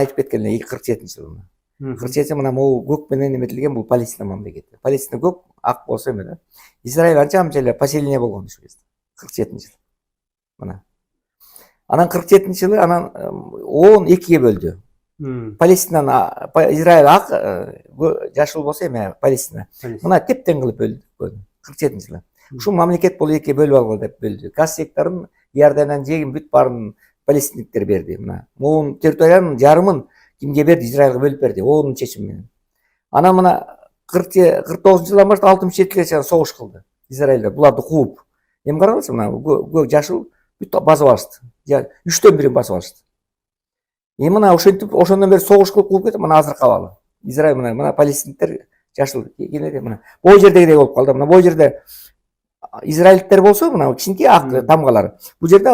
айтып кеткен 47 жылы. 47 мына могу көк менен эметилген бул Палестина мамлекети. Палестина көк, ак болсо эме да. Израиль анча мынча эле поселение болгон ушул кезде. 47 жылы. Мына. Анан 47 жылы анан 12ге бөлдү. Палестинаны Израиль ак, жашыл болсо эме Палестина. Мына тептен кылып бөлдү 47 жылы. Ушул мамлекет бул 2ге бөлүп алгыла деп бөлдү. Газ сектарын Иорданиян жегин бүт баарын палестиниктер берди. Мына могун территориянын жарымын кимге берди? Израилге бөлүп берди. Оонун чечими менен. Анан мына 49 жылдан баштап 67-ге чейин согуш кылды. Израилде буларды кууп. Эми караңызчы, мына жашыл бүт басып алышты. 3төн 1 басып алышты. Эми мына ошентип ошондон бери согуш кылып кууп кетип, мына азыр кабалы. Израиль мына палестиниктер жашыл кенеде мына бул жердегидей болуп калды. Мына бул жерде израильдиктер болсо мына кичинекей ак тамгалар. Бул жерде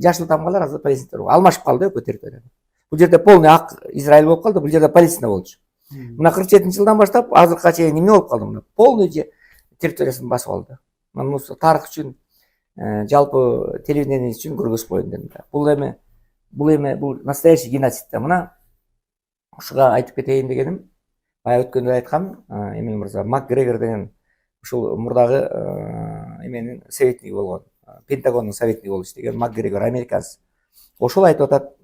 жашыл тамгалар азыр палестиниктер алмашып калды экөө территория. Бул жерде полный ак Израиль болуп калды, бул жерде Палестина болчу. Мына 47-жылдан баштап азыркыга чейин эмне болуп калды? Мына полный территориясын басып алды. Мына тарых үчүн, жалпы телевидение үчүн көргөзүп коеюн дедим. Бул настоящий геноцид да. Мына ушуга айтып кетейин дегеним, бая өткөндө айткам, Эмиль мырза, Макгрегор деген ушул мурдагы эменин советниги болгон, Пентагондун советниги болуп иштеген Макгрегор, американец. Ошол айтып атат,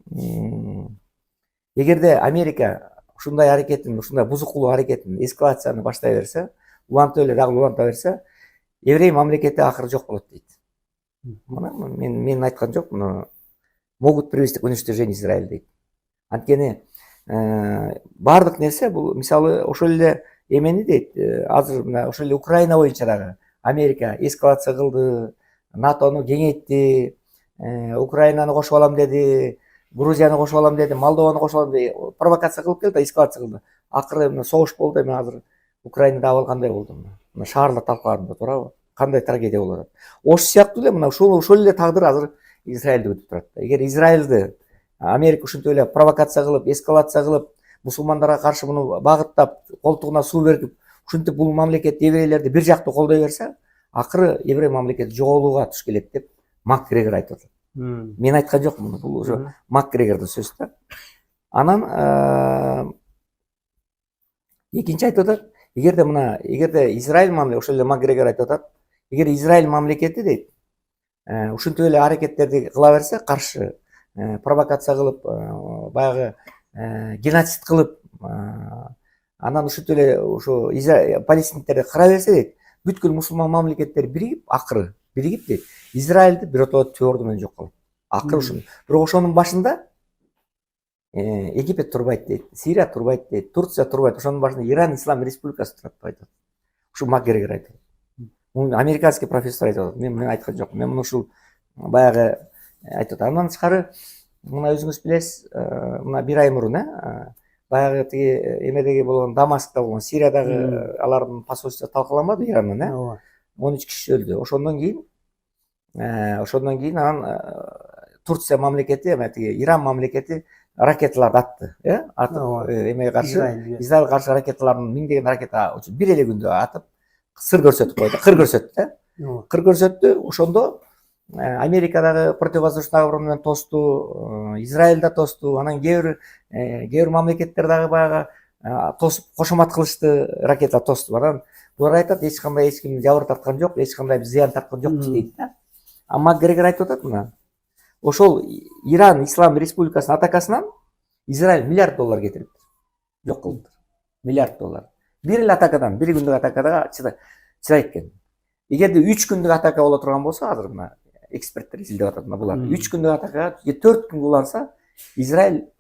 эгерде Америка ушундай аракетин, ушундай бузукулуу аракетин, эскалацияны баштай берсе, уланта берсе, еврей мамлекети акыры жок болот дейт. Мына мен айткан жок, муну могут привести к уничтожению Израиля дейт. Анткени бардык нерсе бул мисалы ошол эле эмени дейт, азыр мына ошол эле Украина боюнча дагы Америка эскалация кылды, НАТОну кеңейтти, Украинаны кошуп алам деди, Грузияны кошуп алам деди, Молдованы кошуп алам деди, провокация кылып келди, эскалация кылды. Акыры мына согуш болду, эми азыр Украинада абал кандай болду? Мына шаарлар талкаланып турабы? Кандай трагедия болуп атат? Ошол сыяктуу эле мына ошол эле тагдыр азыр Израилди күтүп турат. Эгер Израилди Америка ушинтип эле провокация кылып, эскалация кылып, мусулмандарга каршы муну багыттап, колтугуна суу берип, ушинтип бул мамлекет еврейлерди бир жактуу колдой берсе, акыры еврей мамлекети жоголууга туш келет деп Макгрегор айтып атат. Мен айткан жокмун, бул уже Макгрегордун сөзү да. Анан экинчи айтып атат, эгерде Израиль мамлекети, ошол эле Макгрегор айтып атат, эгер Израиль мамлекети дейт, ушинтип эле аракеттерди кыла берсе, каршы провокация кылып, баягы геноцид кылып, анан ушинтип эле ошо палестиниктерди кыра берсе дейт, бүткүл мусулман мамлекеттер биригип дейт, Израилди биротоло твердо менен жок кылат. Акыры ушун. Бирок ошонун башында Египет турбайт дейт, Сирия турбайт дейт, Турция турбайт, ошонун башында Иран Ислам Республикасы турат деп айтат. Ушу Макгрегор айтат. Муну американский профессор айтып атат. Мен айткан жокмун. Мен муну ушул баягы айтып атат. Андан тышкары мына өзүңүз билесиз, мына бир ай мурун баягы тиги эмедеги болгон, Дамаскта болгон, Сириядагы алардын посольствосу талкаланбады Ирандын, 13 киши өлдү. Ошондон кийин анан Турция мамлекети, эметиги Иран мамлекети ракеталарды атты, атып эмеге каршы, Израилге каршы ракеталарын миңдеген ракета бир эле күндө атып, сыр көрсөтүп койду, кыр көрсөттү, кыр көрсөттү. Ошондо Америкадагы противовоздушный оборона менен тосту, Израиль да тосту, анан кээ бир мамлекеттер дагы баягы тосуп кошомат кылышты, ракета тосту. Анан булар айтат, эч ким жабыр тарткан жок, эч кандай зыян тарткан жокпуз дейт да. А Макгрегор айтып атат, мына ошол Иран Ислам Республикасынын атакасынан Израиль $1 миллиард кетириптир. Жок кылыптыр. $1 миллиард. Бир эле атакадан, бир күндүк атакада чыдайт экен. Эгерде 3 күндүк атака боло турган болсо, азыр мына эксперттер изилдеп атат, мына булар 3 күндүк атакага 4 күн уланса, Израиль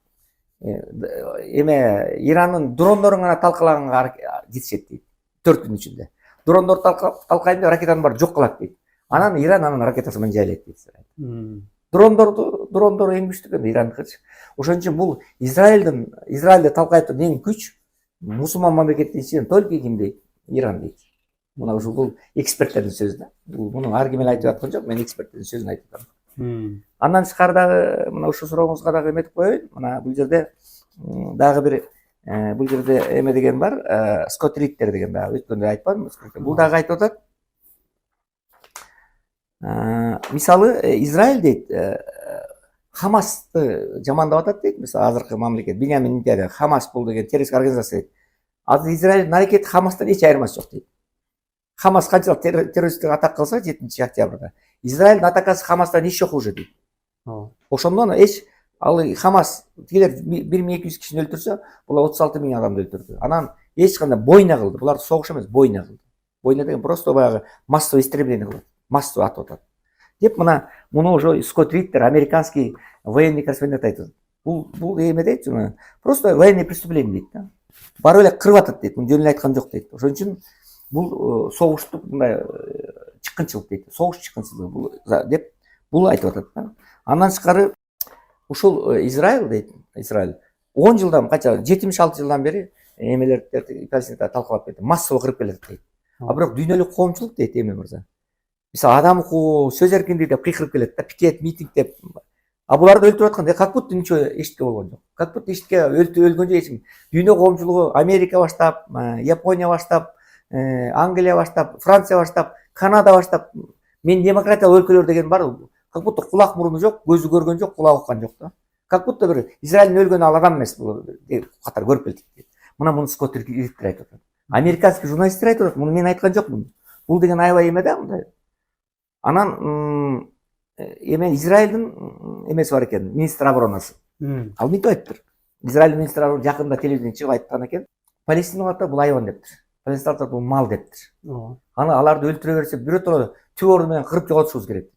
Ирандын дрондорун гана талкалаганга жетишет дейт. 4 күн ичинде. Дрондор талкайын деп ракетаны бар жок кылат дейт. Анан Иран анын ракетасы менен жайлайт дейт. Дрондор эң күчтүү экен Ирандыкычы. Ошон үчүн бул Израилди талкайт турган эң күч мусулман мамлекеттин ичинен только ким дейт? Иран дейт. Мына ушул бул эксперттердин сөзү да. Муну ар ким эле айтып аткан жок, мен эксперттердин сөзүн айтып атам. Андан тышкары дагы мына ушул сурооңузга дагы эметип коеюн. Мына бул жерде дагы бир бул жерде эме деген бар, Скотт Риттер деген дагы өткөндө айтпадымбы? Бул дагы айтып атат. Мисалы Израиль дейт, Хамасты жамандап атат дейт, мисалы азыркы мамлекет Биньямин Нетаньяху Хамас бул деген террористтик организация дейт. Азыр Израилдин аракети Хамастан эч айырмасы жок дейт. Хамас канчалык террористтик атака кылса 7-октябрда, Израилдин атакасы Хамастан эч жок уже дейт. Ошондон эч ал Хамас тигилер 1200 кишини өлтүрсө, булар 36 000 адамды өлтүрдү. Анан эч кандай бойна кылды. Булар согуш эмес, бойна кылды. Бойна деген просто баягы массовый истребление кылат. Массовый атып атат. Деп муну уже Скотт Риттер, американский военный корреспондент айтат. Бул эме дейт, просто военный преступление дейт да. Барып эле кырып атат дейт. Муну жөн эле айткан жок дейт. Ошон үчүн бул согуштук мындай чыккынчылык дейт. Согуш чыккынчылыгы бул деп бул айтып атат да. Андан тышкары ушул Израиль дейт, Израиль 10 жылдан канча 76 жылдан бери эмелерди Палестинада талкалап кетти. Массовый кырып келет дейт. А бирок дүйнөлүк коомчулук дейт эме мырза. Мисалы адам укугу, сөз эркиндиги деп кыйкырып келет да, пикет, митинг деп. А буларды өлтүрүп атканда как будто ничего эчтеке болгон жок. Как будто эчтеке өлгөн жок эч ким. Дүйнө коомчулугу Америка баштап, Япония баштап, Англия баштап, Франция баштап, Канада баштап, мен демократиялык өлкөлөр деген бар. Как будто кулак муруну жок, көзү көргөн жок, кулагы уккан жок да. Как будто бир Израилдин өлгөнү ал адам эмес бул катар көрүп келдик. Муну Скотт Риттер айтып атат. Американский журналисттер айтып атат. Муну мен айткан жокмун. Бул деген аябай эме да мындай. Анан эме Израилдин эмеси бар экен, министр оборонасы. Ал мынтип айтыптыр. Израилдин министр оборонасы жакында телевидениеге чыгып айткан экен. Палестиналар бул айван дептир. Палестиналар бул мал дептир. Аны аларды өлтүрө берсе, бирөөтө түп орду менен кырып жоготушубуз керек.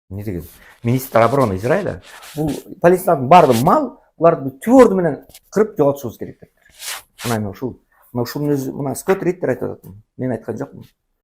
Не деген? Министр обороны Израиля бул палестиналардын баардыгы мал, буларды түп орду менен кырып жоготушубуз керек дептир. Мына ушунун өзү мына Скотт Риттер айтып атат. Мен айткан жокмун.